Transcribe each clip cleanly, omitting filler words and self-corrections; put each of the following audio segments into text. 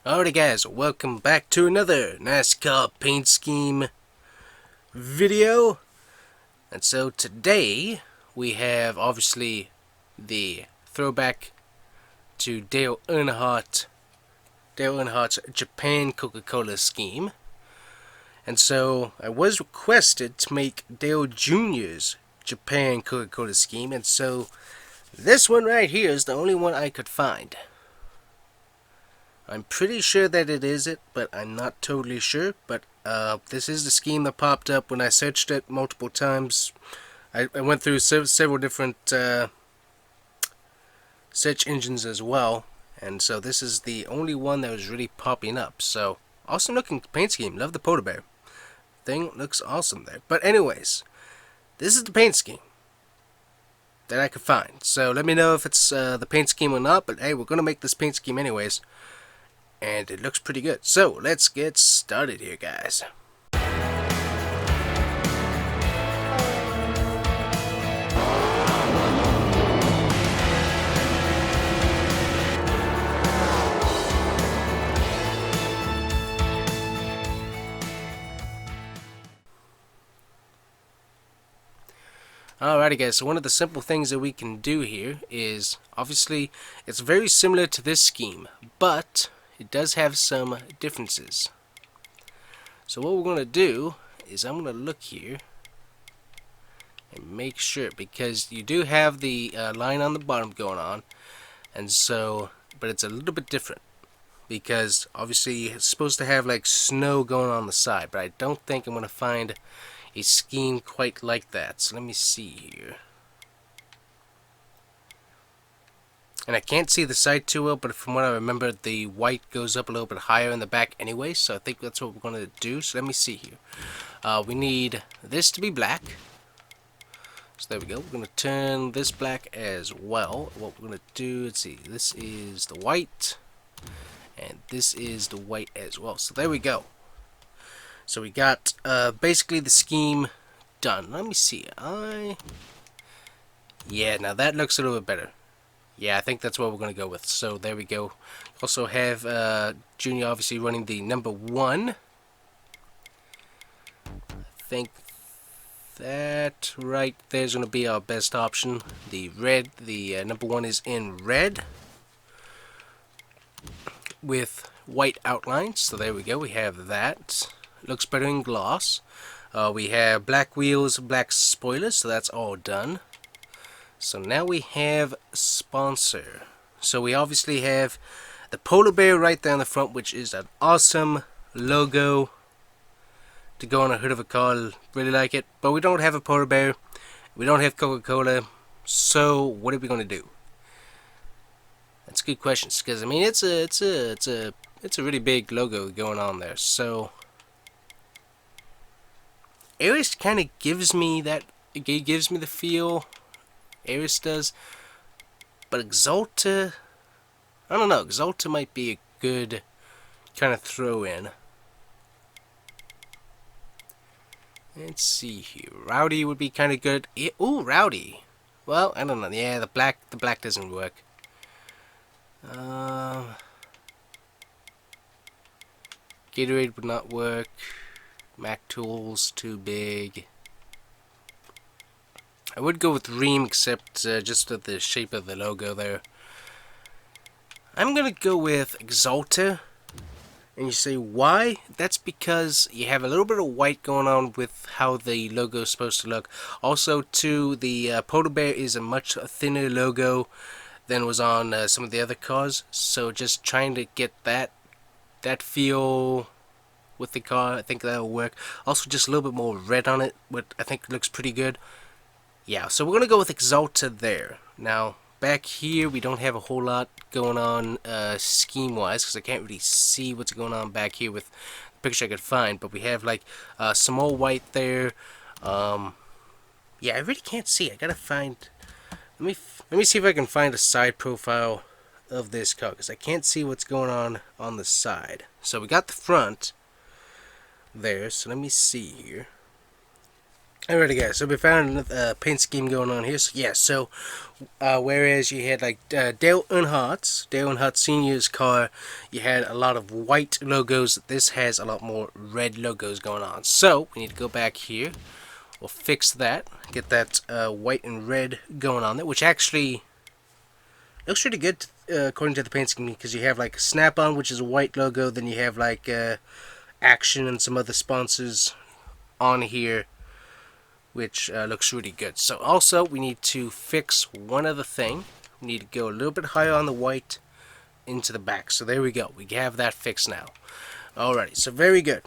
Alrighty guys, welcome back to another NASCAR paint scheme video. And so today we have obviously the throwback to Dale Earnhardt's Japan Coca-Cola scheme. And so I was requested to make Dale Jr.'s Japan Coca-Cola scheme, and so this one right here is the only one I could find. I'm pretty sure that it is it, but I'm not totally sure. But this is the scheme that popped up when I searched it multiple times. I went through several different search engines as well, and so this is the only one that was really popping up. So awesome looking paint scheme. Love the polar bear thing. Looks awesome there. But anyways, this is the paint scheme that I could find. So let me know if it's the paint scheme or not. But hey, we're gonna make this paint scheme anyways. And it looks pretty good. So let's get started here, guys. Alrighty guys, so one of the simple things that we can do here is, obviously, it's very similar to this scheme, but it does have some differences. So what we're going to do is I'm going to look here and make sure, because you do have the line on the bottom going on, and so, but it's a little bit different, because obviously it's supposed to have like snow going on the side, but I don't think I'm going to find a scheme quite like that. So let me see here. And I can't see the side too well, but from what I remember, the white goes up a little bit higher in the back anyway, so I think that's what we're going to do. So let me see here. We need this to be black. So there we go. We're going to turn this black as well. What we're going to do, let's see, this is the white, and this is the white as well. So there we go. So we got basically the scheme done. Let me see. Yeah, now that looks a little bit better. Yeah, I think that's what we're going to go with. So there we go. Also have Junior obviously running the #1. I think that right there's going to be our best option. The red, the #1 is in red with white outlines. So there we go. We have that. Looks better in gloss. We have black wheels, black spoilers. So that's all done. So now we have sponsor. So we obviously have the polar bear right there on the front, which is an awesome logo to go on a hood of a car. Really like it. But we don't have a polar bear. We don't have Coca-Cola. So what are we going to do? That's a good question, because I mean it's a really big logo going on there. So Aries kind of gives me that. It gives me the feel. Aries does, but Exalta, I don't know. Exalta might be a good kind of throw in. Let's see here. Rowdy would be kind of good. Ooh, Rowdy. Well, I don't know. Yeah, the black doesn't work. Gatorade would not work. Mac Tools too big. I would go with Ream, except just the shape of the logo there. I'm going to go with Exalta. And you say, why? That's because you have a little bit of white going on with how the logo is supposed to look. Also, too, the polar bear is a much thinner logo than was on some of the other cars. So just trying to get that feel with the car, I think that'll work. Also, just a little bit more red on it, what I think looks pretty good. Yeah, so we're going to go with Exalta there. Now, back here, we don't have a whole lot going on scheme-wise, because I can't really see what's going on back here with the picture I could find. But we have, like, some more white there. Yeah, I really can't see. I got to find... Let me see if I can find a side profile of this car, because I can't see what's going on the side. So we got the front there, so let me see here. Alrighty guys, so we found another paint scheme going on here. So, yeah, so whereas you had like Dale Earnhardt Senior's car, you had a lot of white logos. This has a lot more red logos going on. So we need to go back here. We'll fix that, get that white and red going on there, which actually looks really good according to the paint scheme, because you have like Snap-on, which is a white logo, then you have like Action and some other sponsors on here, which looks really good. So also we need to fix one other thing. We need to go a little bit higher on the white into the back. So there we go. We have that fixed now. Alrighty, so very good.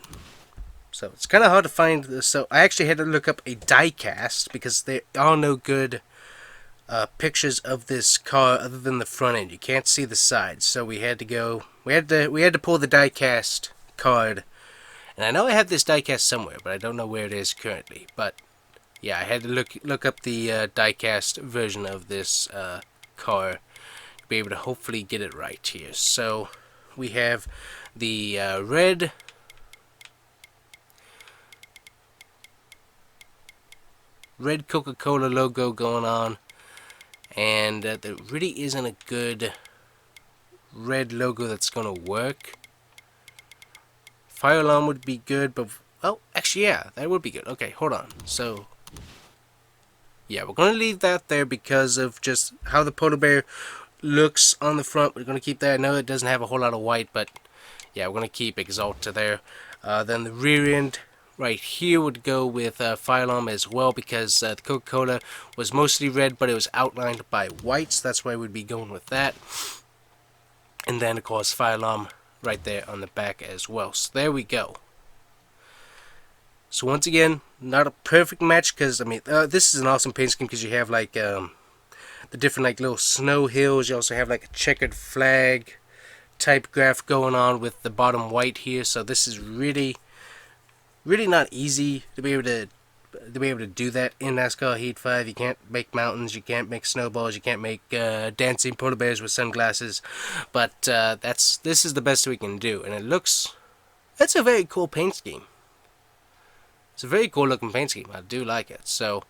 So it's kind of hard to find this. So I actually had to look up a die cast because there are no good pictures of this car other than the front end. You can't see the sides. So we had to go. We had to pull the die cast card. And I know I have this die cast somewhere, but I don't know where it is currently. But yeah, I had to look up the diecast version of this car to be able to hopefully get it right here. So we have the red Coca-Cola logo going on, and there really isn't a good red logo that's gonna work. Fire alarm would be good, but oh, actually yeah, that would be good. Okay, hold on. So yeah, we're going to leave that there because of just how the polar bear looks on the front. We're going to keep that. I know it doesn't have a whole lot of white, but yeah, we're going to keep Exalta there. Then the rear end right here would go with fire alarm as well, because the Coca-Cola was mostly red, but it was outlined by white, so that's why we'd be going with that. And then, of course, fire alarm right there on the back as well. So there we go. So once again, not a perfect match, because I mean this is an awesome paint scheme because you have like the different like little snow hills. You also have like a checkered flag type graph going on with the bottom white here. So this is really not easy to be able to do that in NASCAR Heat 5. You can't make mountains, you can't make snowballs, you can't make dancing polar bears with sunglasses. But this is the best we can do, and it's a very cool paint scheme. It's a very cool looking paint scheme. I do like it. So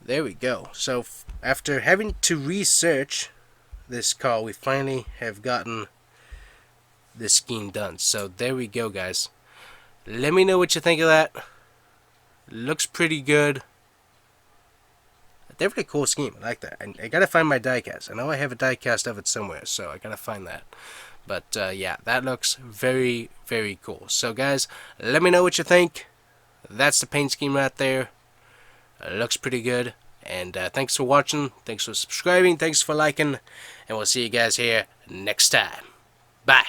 there we go. So after having to research this car, we finally have gotten this scheme done. So there we go, guys. Let me know what you think of that. Looks pretty good. Definitely a cool scheme. I like that. I gotta find my diecast. I know I have a diecast of it somewhere, so I gotta find that. But yeah, that looks very, very cool. So guys, let me know what you think. That's the paint scheme right there. Looks pretty good. And thanks for watching. Thanks for subscribing. Thanks for liking. And we'll see you guys here next time. Bye.